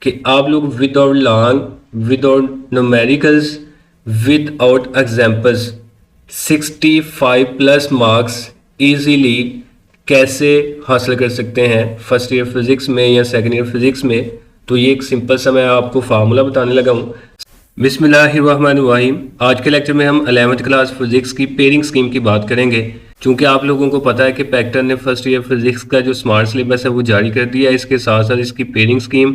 कि आप लोग without long, without numericals, without examples 65 plus marks easily कैसे हासिल कर सकते हैं फर्स्ट ईयर फिजिक्स में या सेकंड ईयर फिजिक्स में। तो ये एक सिंपल सा मैं आपको फार्मूला बताने लगा हूँ। बिस्मिल्लाहिर्रहमानिर्रहीम। आज के लेक्चर में हम 11th क्लास फिजिक्स की पेयरिंग स्कीम की बात करेंगे। चूंकि आप लोगों को पता है कि पैक्टर ने फर्स्ट ईयर फिजिक्स का जो स्मार्ट सिलेबस है वो जारी कर दिया है, इसके साथ साथ इसकी पेयरिंग स्कीम,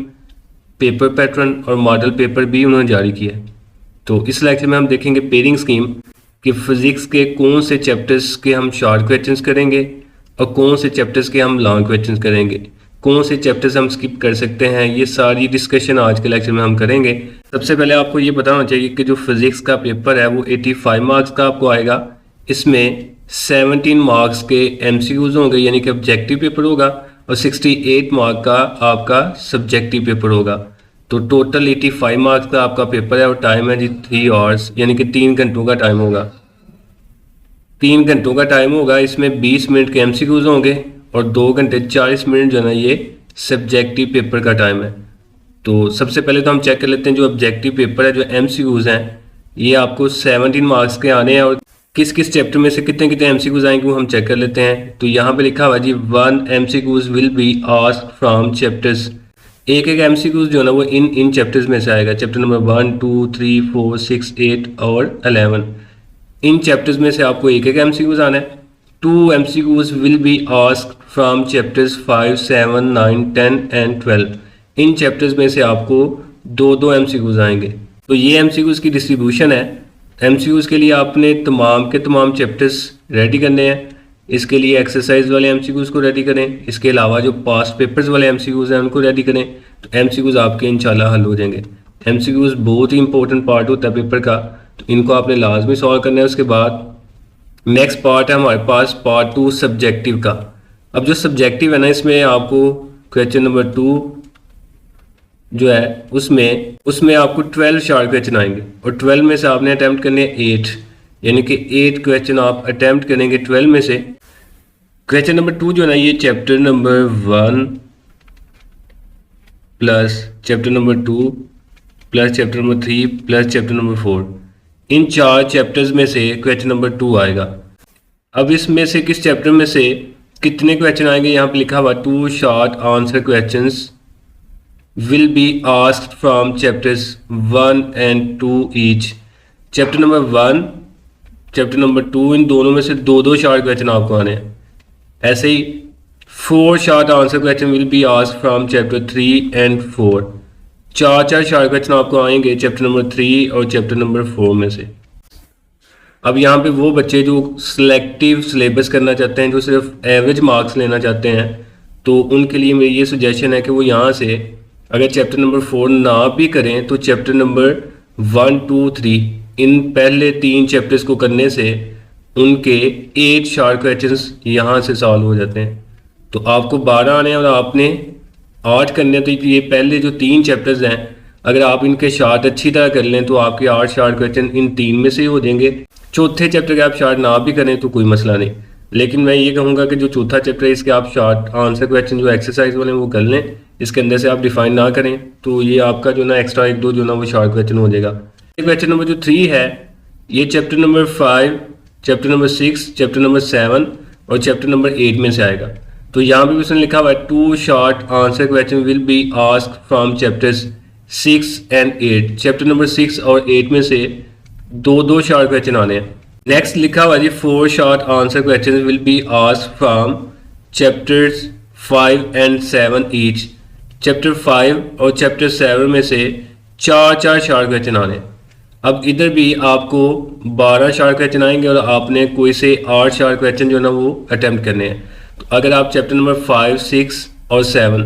पेपर पैटर्न और मॉडल पेपर भी उन्होंने जारी किया है। तो इस लेक्चर में हम देखेंगे पेयरिंग स्कीम कि फिजिक्स के कौन से चैप्टर्स के हम शॉर्ट क्वेश्चंस करेंगे और कौन से चैप्टर्स के हम लॉन्ग क्वेश्चंस करेंगे, कौन से चैप्टर्स हम स्किप कर सकते हैं। ये सारी डिस्कशन आज के लेक्चर में हम करेंगे। सबसे पहले आपको ये बताना चाहिए कि जो फिजिक्स का पेपर है वो 85 मार्क्स का आपको आएगा। इसमें 17 मार्क्स के एमसीक्यूज होंगे यानी कि ऑब्जेक्टिव पेपर होगा और 68 मार्क का आपका सब्जेक्टिव पेपर होगा। तो टोटल 85 मार्क्स का आपका पेपर है और टाइम है जी 3 आवर्स यानी कि 3 घंटों का टाइम होगा। 3 घंटों का टाइम होगा। इसमें 20 मिनट के एमसीक्यूज होंगे और 2 घंटे 40 मिनट जो है ना ये सब्जेक्टिव पेपर का टाइम है। तो सबसे पहले तो हम चेक कर लेते हैं जो ऑब्जेक्टिव पेपर है, जो एमसीक्यूज हैं ये आपको 17 मार्क्स के आने हैं और किस किस चैप्टर में से कितने कितने एमसीक्यूज आएंगे वो हम चेक कर लेते हैं। तो यहाँ पे लिखा हुआ जी 1 MCQs will be asked from chapters. एक एक एमसीक्यूज जो है ना वो इन चैप्टर्स में से आएगा। चैप्टर नंबर 1, 2, 3, 4, 6, 8 और 11। इन चैप्टर्स में से आपको एक एक एमसीक्यूज आना है। 2 MCQs will be asked from chapters 5, 7, 9, 10 and 12। In chapters में से आपको 2-2 एमसीक्यूज आएंगे। तो ये एमसीक्यूज की डिस्ट्रीब्यूशन है। एमसीक्यूज के लिए आपने तमाम के तमाम चैप्टर्स रेडी करने हैं। इसके लिए एक्सरसाइज वाले एमसीक्यूज को रेडी करें। इसके अलावा जो पास्ट पेपर्स वाले एमसीक्यूज हैं उनको रेडी करें। तो एमसीक्यूज आपके इंशाल्लाह हल हो जाएंगे। एमसीक्यूज बहुत ही इंपॉर्टेंट पार्ट होता है पेपर का, तो इनको आपने लाजमी सॉल्व करना है। उसके बाद नेक्स्ट पार्ट है हमारे पास पार्ट 2 सब्जेक्टिव का। अब जो सब्जेक्टिव है ना इसमें आपको क्वेश्चन नंबर 2 जो है उसमें आपको 12 शॉर्ट क्वेश्चन आएंगे और 12 में से आपने अटैम्प्ट करने हैं 8 यानी कि 8 क्वेश्चन आप अटैम्प्ट करेंगे 12 में से। क्वेश्चन नंबर 2 जो है ना ये chapter number 1 plus chapter number 2 plus chapter number 3 plus chapter number 4, इन 4 चैप्टर्स में से क्वेश्चन नंबर 2 आएगा। अब इसमें से किस चैप्टर में से कितने क्वेश्चन आएंगे यहाँ पे लिखा हुआ 2 short answer questions will be asked from chapters 1 and 2 each. Chapter number 1 chapter number 2 इन दोनों में से 2-2 शॉर्ट क्वेश्चन आपको आने हैं। ऐसे ही 4 short answer question will be asked from chapter 3 and 4। 4 short question आपको आएंगे चैप्टर नंबर 3 और चैप्टर नंबर 4 में से। अब यहाँ पे वो बच्चे जो सिलेक्टिव सिलेबस करना चाहते हैं, जो सिर्फ एवरेज मार्क्स लेना चाहते हैं, तो उनके लिए मेरी ये सजेशन है कि वो यहाँ से अगर चैप्टर नंबर 4 ना भी करें तो चैप्टर नंबर 1, 2, 3 इन पहले 3 चैप्टर्स को करने से उनके 8 शॉर्ट क्वेश्चंस यहाँ से सॉल्व हो जाते हैं। तो आपको 12 आने हैं और आपने 8 करने। तो ये पहले जो 3 चैप्टर्स हैं अगर आप इनके शॉर्ट अच्छी तरह कर लें तो आपके 8 शॉर्ट क्वेश्चन इन 3 में से ही हो जाएंगे। चौथे चैप्टर के आप शॉर्ट ना भी करें तो कोई मसला नहीं, लेकिन मैं ये कहूँगा कि जो चौथा चैप्टर है इसके आप शॉर्ट आंसर क्वेश्चन जो एक्सरसाइज वाले हैं वो कर लें। इसके अंदर से आप डिफाइन ना करें तो ये आपका जो ना एक्स्ट्रा 1-2 जो ना वो शॉर्ट क्वेश्चन हो जाएगा। क्वेश्चन नंबर जो 3 है ये chapter number 5, chapter number 6, chapter number 7 और चैप्टर नंबर 8 में से आएगा। तो यहाँ भी उसने लिखा हुआ है 2 short answer question will be asked from chapters 6 and 8। Chapter number 6 और 8 में से 2-2 शॉर्ट क्वेश्चन आने हैं। नेक्स्ट लिखा हुआ जी 4 short answer question will be asked from chapters 5 and 7 each. Chapter 5 और चैप्टर 7 में से 4 शॉर्ट क्वेश्चन आने। अब इधर भी आपको 12 शॉर्ट क्वेश्चन आएंगे और आपने कोई से 8 शॉर्ट क्वेश्चन जो ना वो अटेम्प्ट करने हैं। तो अगर आप चैप्टर नंबर 5, 6 और 7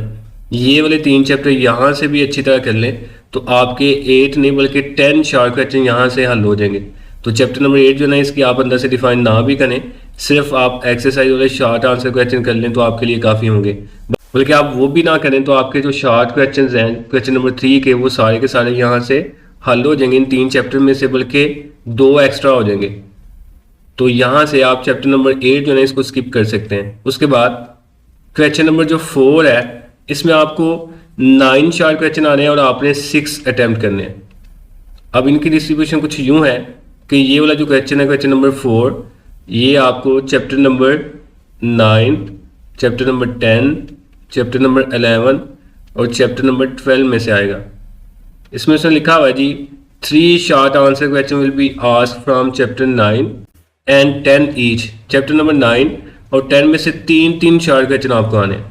ये वाले 3 चैप्टर यहाँ से भी अच्छी तरह कर लें तो आपके 8 नहीं बल्कि 10 शॉर्ट क्वेश्चन यहाँ से हल हो जाएंगे। तो चैप्टर नंबर 8 जो ना इसकी आप अंदर से डिफाइन ना भी करें, सिर्फ आप एक्सरसाइज वाले शॉर्ट आंसर क्वेश्चन कर लें तो आपके लिए काफ़ी होंगे। बल्कि आप वो भी ना करें तो आपके जो शॉर्ट क्वेश्चन हैं क्वेश्चन नंबर 3 के वो सारे के सारे यहाँ से हल हो जाएंगे इन 3 चैप्टर में से, बल्कि 2 एक्स्ट्रा हो जाएंगे। तो यहाँ से आप चैप्टर नंबर 8 जो है इसको स्किप कर सकते हैं। उसके बाद क्वेश्चन नंबर जो 4 है इसमें आपको 9 शॉर्ट क्वेश्चन आ रहे हैं और आपने 6 अटेम्प्ट करने हैं। अब इनकी डिस्ट्रीब्यूशन कुछ यूं है कि ये वाला जो क्वेश्चन है, क्वेश्चन नंबर 4, ये आपको chapter number 9, chapter number 10, chapter number 11 और चैप्टर नंबर 12 में से आएगा। इसमें उसने लिखा हुआ है जी 3 short answer question will be asked from chapter 9 and 10 each. Chapter number 9 और 10 में से 3 शॉर्ट क्वेश्चन आपको आने हैं।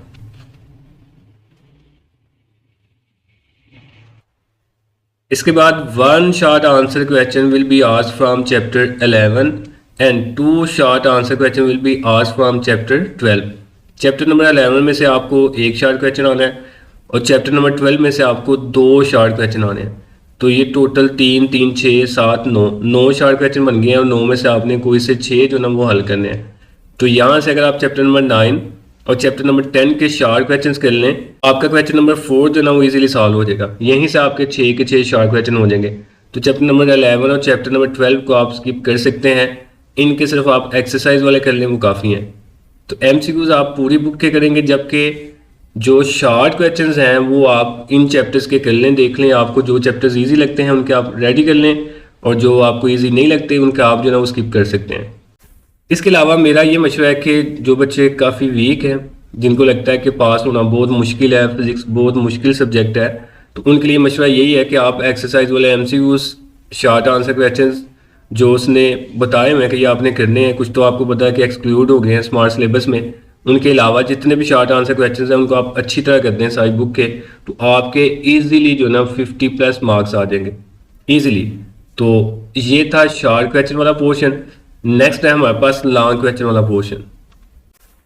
इसके बाद 1 short answer question will be asked from chapter 11 and 2 short answer question will be asked from chapter 12। Chapter number 11 में से आपको 1 शॉर्ट क्वेश्चन आना है और चैप्टर नंबर 12 में से आपको 2 शॉर्ट क्वेश्चन आने हैं। तो ये टोटल 3 3 6 7 9 शॉर्ट क्वेश्चन बन गए हैं और 9 में से आपने कोई से 6 जो ना वो हल करने हैं। तो यहाँ से अगर आप चैप्टर नंबर 9 और चैप्टर नंबर 10 के शॉर्ट क्वेश्चंस कर लें, आपका क्वेश्चन नंबर 4 जो ना वो इजीली सॉल्व हो जाएगा। यहीं से आपके 6 के 6 शॉर्ट क्वेश्चन हो जाएंगे। तो चैप्टर नंबर 11 और चैप्टर नंबर 12 को आप स्किप कर सकते हैं, इनके सिर्फ आप एक्सरसाइज वाले कर लें वो काफ़ी हैं। तो MCQs आप पूरी बुक के करेंगे, जबकि जो शॉर्ट क्वेश्चंस हैं वो आप इन चैप्टर्स के कर लें, देख लें आपको जो चैप्टर्स ईजी लगते हैं उनके आप रेडी कर लें और जो आपको ईजी नहीं लगते उनका आप जो ना वो स्किप कर सकते हैं। इसके अलावा मेरा ये मशवरा है कि जो बच्चे काफ़ी वीक हैं, जिनको लगता है कि पास होना बहुत मुश्किल है, फिजिक्स बहुत मुश्किल सब्जेक्ट है, तो उनके लिए मशवरा यही है कि आप एक्सरसाइज वाले MCQs शॉर्ट आंसर क्वेश्चंस जो उसने बताए हुए हैं कि ये आपने करने हैं, कुछ तो आपको पता है कि एक्सक्लूड हो गए हैं स्मार्ट सिलेबस में, उनके अलावा जितने भी शॉर्ट आंसर क्वेश्चंस हैं उनको आप अच्छी तरह करते हैं सारी बुक के, तो आपके ईजिली जो ना 50+ मार्क्स आ जाएंगे ईजिली। तो ये था शॉर्ट क्वेश्चन वाला पोर्शन। नेक्स्ट है हमारे पास लॉन्ग क्वेश्चन वाला पोर्शन।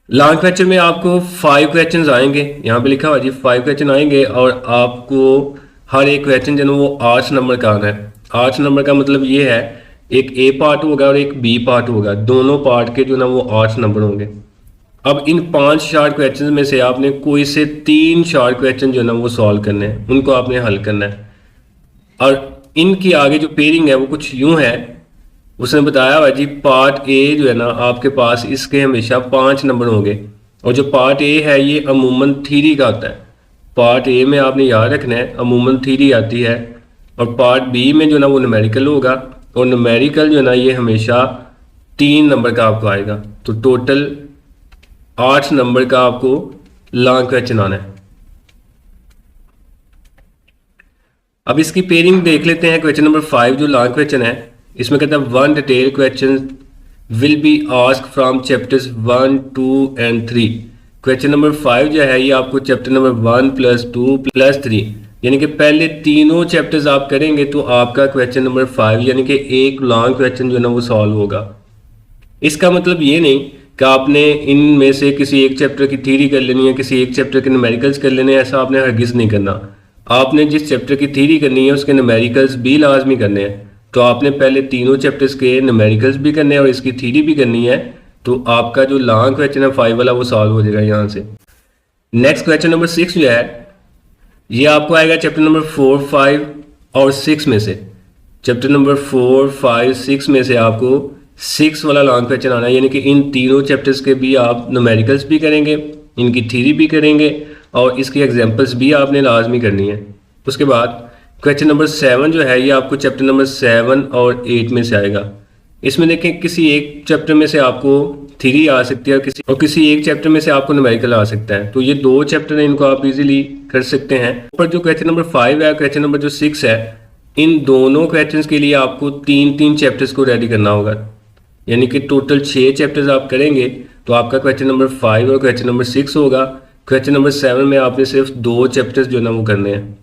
लॉन्ग क्वेश्चन में आपको 5 क्वेश्चन आएंगे, यहाँ पे लिखा हुआ जी 5 क्वेश्चन आएंगे और आपको हर एक क्वेश्चन जो है वो 8 नंबर का आना है। 8 नंबर का मतलब ये है एक A पार्ट होगा और एक B पार्ट होगा, दोनों पार्ट के जो ना वो 8 नंबर होंगे। अब इन 5 शॉर्ट क्वेश्चन में से आपने कोई से 3 शॉर्ट क्वेश्चन जो है ना वो सॉल्व करने हैं, उनको आपने हल करना है। और इनकी आगे जो पेयरिंग है वो कुछ यूं है, उसने बताया हुआ जी पार्ट ए जो है ना आपके पास इसके हमेशा 5 नंबर होंगे और जो पार्ट ए है ये अमूमन थ्योरी का होता है। पार्ट ए में आपने याद रखना है अमूमन थ्योरी आती है और पार्ट बी में जो ना वो न्यूमेरिकल होगा और न्यूमेरिकल जो है ना ये हमेशा 3 नंबर का आपको आएगा। तो टोटल 8 नंबर का आपको लॉन्ग क्वेश्चन आना है। अब इसकी पेयरिंग देख लेते हैं। क्वेश्चन नंबर 5 जो लॉन्ग क्वेश्चन है इसमें कहता है 1 detail question will be asked from chapters 1, 2 and 3। Question number 5 जो है ये आपको चैप्टर नंबर 1 + 2 + 3 यानी कि पहले तीनों चैप्टर्स आप करेंगे तो आपका क्वेश्चन नंबर 5 यानी कि एक लॉन्ग क्वेश्चन जो है ना वो सॉल्व होगा। इसका मतलब ये नहीं कि आपने इनमें से किसी एक चैप्टर की थ्योरी कर लेनी है, किसी एक चैप्टर के न्यूमेरिकल्स कर लेने हैं, ऐसा आपने हरगिज़ नहीं करना। आपने जिस चैप्टर की थ्योरी करनी है उसके न्यूमेरिकल्स भी लाजमी करने हैं। तो आपने पहले तीनों चैप्टर्स के न्यूमेरिकल्स भी करने हैं और इसकी थ्योरी भी करनी है, तो आपका जो लॉन्ग क्वेश्चन है 5 वाला वो सॉल्व हो जाएगा यहाँ से। नेक्स्ट क्वेश्चन नंबर 6 जो है ये आपको आएगा चैप्टर नंबर 4, 5 और 6 में से। चैप्टर नंबर 4, 5, 6 में से आपको 6 वाला लॉन्ग क्वेश्चन आना है, यानी कि इन तीनों चैप्टर्स के भी आप न्यूमेरिकल्स भी करेंगे, इनकी थ्योरी भी करेंगे और इसकी एग्जांपल्स भी आपने लाजमी करनी है। उसके बाद क्वेश्चन नंबर 7 जो है ये आपको चैप्टर नंबर 7 और 8 में से आएगा। इसमें देखें किसी एक चैप्टर में से आपको थ्योरी आ सकती है और किसी एक चैप्टर में से आपको न्यूमेरिकल आ सकता है। तो ये 2 चैप्टर हैं, इनको आप इजीली कर सकते हैं। पर जो क्वेश्चन नंबर 5 है, क्वेश्चन नंबर जो 6 है, इन दोनों क्वेश्चंस के लिए आपको 3 चैप्टर्स को रेडी करना होगा, यानी कि टोटल 6 चैप्टर्स आप करेंगे तो आपका क्वेश्चन नंबर 5 और क्वेश्चन नंबर 6 होगा। क्वेश्चन नंबर 7 में आपने सिर्फ 2 चैप्टर्स जो है ना वो करने हैं।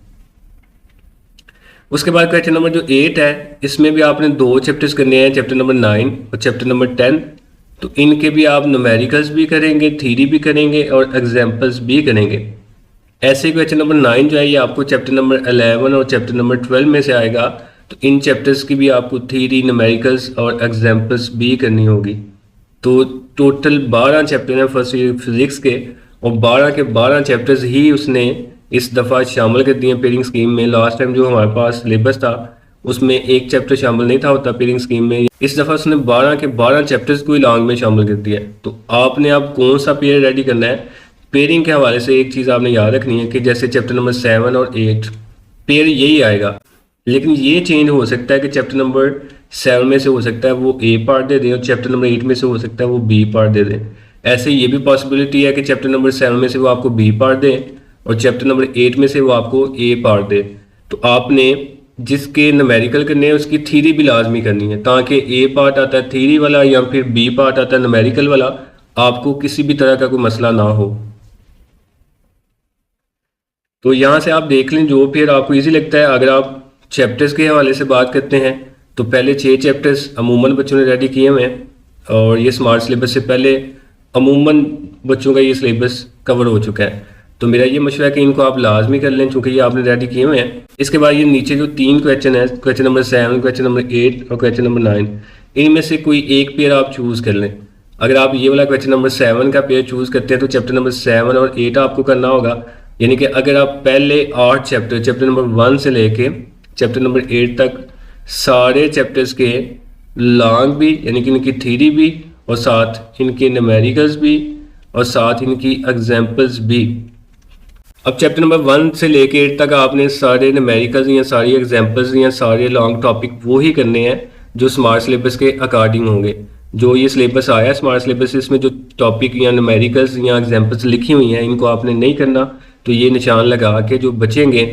उसके बाद क्वेश्चन नंबर जो 8 है इसमें भी आपने 2 चैप्टर्स करने हैं, चैप्टर नंबर 9 और चैप्टर नंबर 10। तो इनके भी आप न्यूमेरिकल्स भी करेंगे, थ्योरी भी करेंगे और एग्जाम्पल्स भी करेंगे। ऐसे क्वेश्चन नंबर 9 जो है ये आपको चैप्टर नंबर 11 और चैप्टर नंबर 12 में से आएगा। तो इन चैप्टर्स की भी आपको थ्योरी, न्यूमेरिकल्स और एग्जाम्पल्स भी करनी होगी। तो टोटल 12 चैप्टर हैं फर्स्ट ईयर फिजिक्स के और 12 के 12 चैप्टर्स ही उसने इस दफ़ा शामिल कर दिए पेयरिंग स्कीम में। लास्ट टाइम जो हमारे पास सिलेबस था उसमें एक चैप्टर शामिल नहीं था होता पेयरिंग स्कीम में, इस दफ़ा उसने 12 के 12 चैप्टर्स को ही लॉन्ग में शामिल कर दिया है। तो आपने अब कौन सा पेयर रेडी करना है, पेयरिंग के हवाले से एक चीज़ आपने याद रखनी है कि जैसे चैप्टर नंबर 7 और 8 पेयर यही आएगा, लेकिन ये चेंज हो सकता है कि चैप्टर नंबर 7 में से हो सकता है वो ए पार्ट दे दें और चैप्टर नंबर 8 में से हो सकता है वो बी पार्ट दे दें। ऐसे ये भी पॉसिबिलिटी है कि चैप्टर नंबर 7 में से वो आपको बी पार्ट दें और चैप्टर नंबर 8 में से वो आपको ए पार्ट दे। तो आपने जिसके न्यूमेरिकल करने हैं उसकी थ्योरी भी लाजमी करनी है, ताकि ए पार्ट आता है थ्योरी वाला या फिर बी पार्ट आता है न्यूमेरिकल वाला, आपको किसी भी तरह का कोई मसला ना हो। तो यहाँ से आप देख लें जो फिर आपको इजी लगता है। अगर आप चैप्टर्स के हवाले से बात करते हैं तो पहले 6 चैप्टर्स अमूमन बच्चों ने रेडी किए हुए हैं और ये स्मार्ट सिलेबस से पहले अमूमन बच्चों का ये सिलेबस कवर हो चुका है। तो मेरा ये मशवरा है कि इनको आप लाजमी कर लें चूँकि ये आपने रेडी किए हुए हैं। इसके बाद ये नीचे जो 3 क्वेश्चन है, क्वेश्चन नंबर 7, क्वेश्चन नंबर 8 और क्वेश्चन नंबर 9, इनमें से कोई एक पेयर आप चूज़ कर लें। अगर आप ये वाला क्वेश्चन नंबर 7 का पेयर चूज़ करते हैं तो चैप्टर नंबर 7 और 8 आपको करना होगा। यानी कि अगर आप पहले 8 चैप्टर नंबर 1 से लेके चैप्टर नंबर 8 तक सारे चैप्टर्स के लॉन्ग भी यानी कि इनकी थ्योरी भी और साथ इनके न्यूमेरिकल्स भी और साथ इनकी एग्जांपल्स भी। अब चैप्टर नंबर 1 से लेके 8 तक आपने सारे न्यूमेरिकल्स या सारी एग्जांपल्स या सारे लॉन्ग टॉपिक वो ही करने हैं जो स्मार्ट सिलेबस के अकॉर्डिंग होंगे। जो ये सिलेबस आया स्मार्ट सिलेबस, इसमें जो टॉपिक या न्यूमेरिकल्स या एग्जांपल्स लिखी हुई हैं इनको आपने नहीं करना, तो ये निशान लगा के जो बचेंगे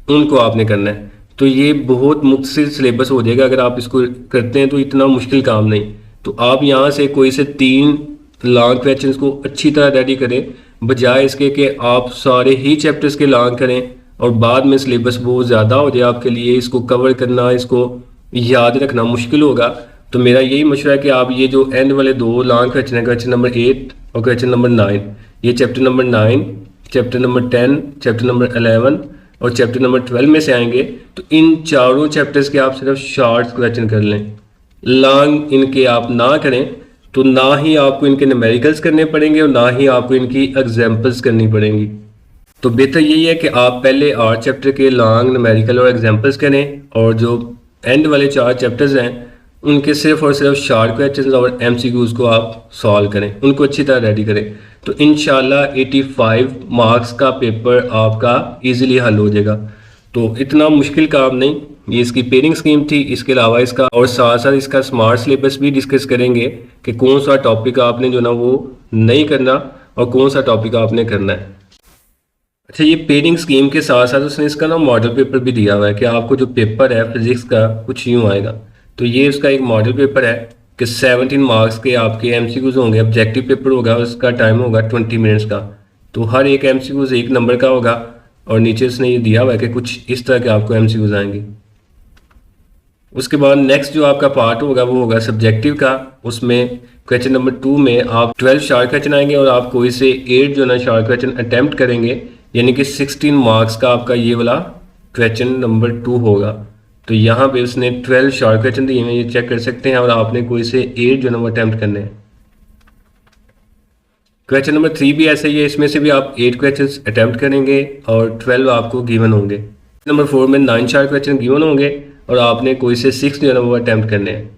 उनको आपने करना है। तो ये बहुत मुख्तसर सिलेबस हो जाएगा अगर आप इसको करते हैं, तो इतना मुश्किल काम नहीं। तो आप यहाँ से कोई से 3 लॉन्ग क्वेश्चंस को अच्छी तरह रेडी करें, बजाय इसके कि आप सारे ही चैप्टर्स के लॉन्ग करें और बाद में सिलेबस बहुत ज़्यादा हो जाए आपके लिए, इसको कवर करना, इसको याद रखना मुश्किल होगा। तो मेरा यही मशवरा है कि आप ये जो एंड वाले 2 लॉन्ग क्वेश्चन है, क्वेश्चन नंबर 8 और क्वेश्चन नंबर 9, ये chapter number 9, chapter number 10, chapter number 11 और चैप्टर नंबर 12 में से आएंगे। तो इन चारों चैप्टर्स के आप सिर्फ शॉर्ट क्वेश्चन कर लें, लॉन्ग इनके आप ना करें, तो ना ही आपको इनके न्यूमेरिकल्स करने पड़ेंगे और ना ही आपको इनकी एग्जांपल्स करनी पड़ेंगी। तो बेहतर यही है कि आप पहले 8 चैप्टर के लॉन्ग न्यूमेरिकल और एग्जांपल्स करें और जो एंड वाले 4 चैप्टर्स हैं उनके सिर्फ और सिर्फ शॉर्ट क्वेश्चंस और एमसीक्यूज़ को आप सॉल्व करें, उनको अच्छी तरह रेडी करें। तो इंशाल्लाह 85 मार्क्स का पेपर आपका इजीली हल हो जाएगा। तो इतना मुश्किल काम नहीं, ये इसकी पेयरिंग स्कीम थी। इसके अलावा इसका और साथ साथ इसका स्मार्ट सिलेबस भी डिस्कस करेंगे कि कौन सा टॉपिक आपने जो ना वो नहीं करना और कौन सा टॉपिक आपने करना है। अच्छा, ये पेयरिंग स्कीम के साथ साथ उसने इसका ना मॉडल पेपर भी दिया हुआ है कि आपको जो पेपर है फिजिक्स का कुछ यूँ आएगा। तो ये उसका एक मॉडल पेपर है कि 17 मार्क्स के आपके एमसीक्यूज होंगे, ऑब्जेक्टिव पेपर होगा, उसका टाइम होगा 20 मिनट्स का। तो हर एक एमसीक्यूज 1 नंबर का होगा और नीचे उसने ये दिया हुआ है कि कुछ इस तरह के आपको एमसीक्यूज आएंगे। उसके बाद नेक्स्ट जो आपका पार्ट होगा वो होगा सब्जेक्टिव का। उसमें क्वेश्चन नंबर 2 में आप 12 शॉर्ट क्वेश्चन आएंगे और आप कोई से 8 जो ना शॉर्ट क्वेश्चन अटैम्प्ट करेंगे, यानी कि 16 मार्क्स का आपका ये वाला क्वेश्चन नंबर 2 होगा। तो यहाँ पे उसने 12 शॉर्ट क्वेश्चन दिए हैं, ये चेक कर सकते हैं, और आपने कोई से 8 जो ना वो अटैम्प्ट करने हैं। क्वेश्चन नंबर 3 भी ऐसा ही है, इसमें से भी आप 8 क्वेश्चन अटैम्प्ट करेंगे और 12 आपको गिवन होंगे। नंबर 4 में 9 शॉर्ट क्वेश्चन गिवन होंगे और आपने कोई से 6 जो है वो अटैम्प्ट करने हैं।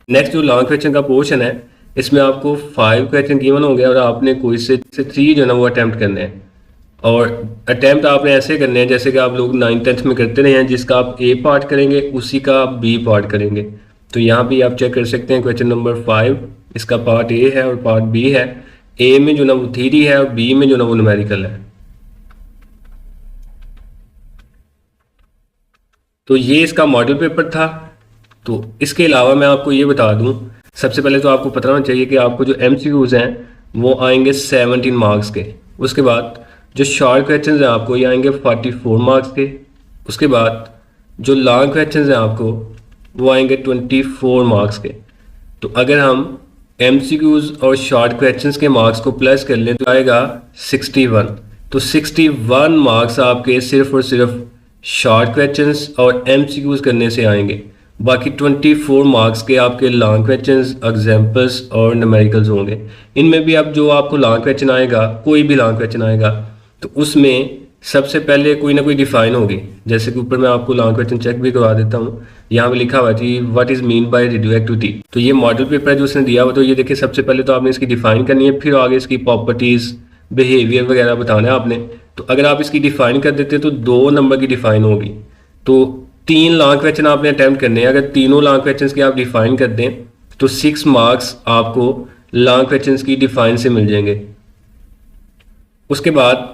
नेक्स्ट जो लॉन्ग क्वेश्चन का पोर्शन है, इसमें आपको 5 क्वेश्चन गिवन होंगे और आपने कोई से 3 जो है वो अटैम्प्ट करने हैं। और अटैम्प्ट आपने ऐसे करने हैं जैसे कि आप लोग 9th-10th में करते रहे हैं, जिसका आप ए पार्ट करेंगे उसी का आप बी पार्ट करेंगे। तो यहाँ भी आप चेक कर सकते हैं क्वेश्चन नंबर 5 इसका पार्ट ए है और पार्ट बी है। ए में जो ना वो थ्योरी है और बी में जो ना वो न्यूमेरिकल है। तो ये इसका मॉडल पेपर था। तो इसके अलावा मैं आपको ये बता दूं, सबसे पहले तो आपको पता होना चाहिए कि आपको जो एमसीक्यूज हैं वो आएंगे 17 मार्क्स के। उसके बाद जो शॉर्ट क्वेश्चंस हैं आपको ये आएंगे 44 मार्क्स के। उसके बाद जो लॉन्ग क्वेश्चंस हैं आपको वो आएंगे 24 मार्क्स के। तो अगर हम एमसीक्यूज और शॉर्ट क्वेश्चंस के मार्क्स को प्लस कर लें तो आएगा 61। तो 61 मार्क्स आपके सिर्फ और सिर्फ शॉर्ट क्वेश्चंस और एमसीक्यूज करने से आएंगे। बाकी 24 मार्क्स के आपके लॉन्ग क्वेश्चंस, एग्जांपल्स और न्यूमेरिकल्स होंगे। इनमें भी अब जो आपको लॉन्ग क्वेश्चन आएगा, कोई भी लॉन्ग क्वेश्चन आएगा, तो उसमें सबसे पहले कोई ना कोई डिफाइन होगी। जैसे कि ऊपर मैं आपको लॉन्ग क्वेश्चन चेक भी करवा देता हूँ। यहाँ पे लिखा हुआ थी what is mean by radio activity. तो ये मॉडल पेपर है जो उसने दिया हुआ। तो ये देखिए, सबसे पहले तो आपने इसकी डिफाइन करनी है, फिर आगे इसकी प्रॉपर्टीज बिहेवियर वगैरह बताना है आपने। तो अगर आप इसकी डिफाइन कर देते तो 2 नंबर की डिफाइन होगी। तो 3 लॉन्ग क्वेश्चन आपने अटैम्प्ट करने हैं। अगर तीनों लॉन्ग क्वेश्चन की आप डिफाइन कर दें तो 6 मार्क्स आपको लॉन्ग क्वेश्चन की डिफाइन से मिल जाएंगे। उसके बाद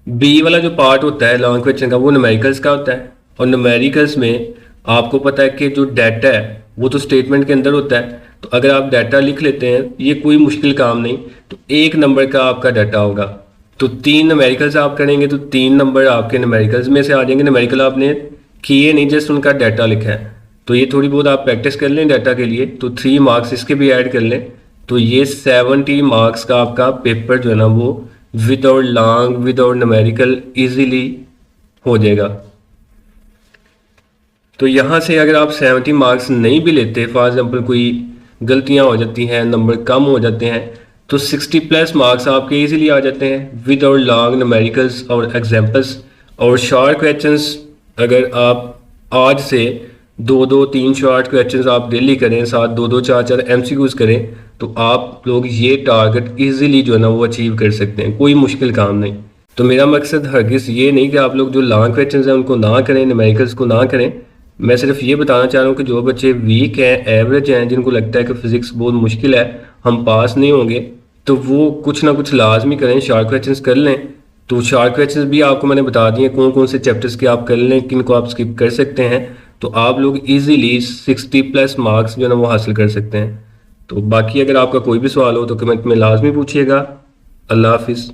बी वाला जो पार्ट होता है लॉन्ग क्वेश्चन का वो न्यूमेरिकल्स का होता है। और न्यूमेरिकल्स में आपको पता है कि जो डाटा है वो तो स्टेटमेंट के अंदर होता है। तो अगर आप डाटा लिख लेते हैं ये कोई मुश्किल काम नहीं, तो 1 नंबर का आपका डाटा होगा। तो 3 न्यूमेरिकल्स आप करेंगे तो 3 नंबर आपके न्यूमेरिकल्स में से आ जाएंगे। न्यूमेरिकल आपने किए नहीं, जस्ट उनका डाटा लिखा है। तो ये थोड़ी बहुत आप प्रैक्टिस कर लें डाटा के लिए, तो 3 मार्क्स इसके भी ऐड कर लें। तो ये 70 मार्क्स का आपका पेपर जो है ना वो without long without numerical easily हो जाएगा। तो यहाँ से अगर आप 70 मार्क्स नहीं भी लेते, फॉर एग्जांपल कोई गलतियाँ हो जाती हैं, नंबर कम हो जाते हैं, तो 60 प्लस मार्क्स आपके इजीली आ जाते हैं विदाउट लॉन्ग न्यूमेरिकल्स और एग्जाम्पल्स। और शॉर्ट क्वेश्चंस अगर आप आज से 2-2 3 शॉर्ट क्वेश्चंस आप डेली करें, साथ 2-2 4-4 एमसीक्यूज करें, तो आप लोग ये टारगेट इजीली जो है ना वो अचीव कर सकते हैं, कोई मुश्किल काम नहीं। तो मेरा मकसद हरगिज़ ये नहीं कि आप लोग जो लॉन्ग क्वेश्चंस हैं उनको ना करें, न्यूमेरिकल्स को ना करें। मैं सिर्फ ये बताना चाह रहा हूँ कि जो बच्चे वीक हैं, एवरेज हैं, जिनको लगता है कि फिजिक्स बहुत मुश्किल है, हम पास नहीं होंगे, तो वो कुछ ना कुछ लाजमी करें, शॉर्ट क्वेश्चंस कर लें। तो शॉर्ट क्वेश्चंस भी आपको मैंने बता दिए कौन कौन से चैप्टर्स के आप कर लें, किन को आप स्किप कर सकते हैं। तो आप लोग इजीली 60 प्लस मार्क्स जो है ना वो हासिल कर सकते हैं। तो बाकी अगर आपका कोई भी सवाल हो तो कमेंट में लाजमी पूछिएगा। अल्लाह हाफिज़।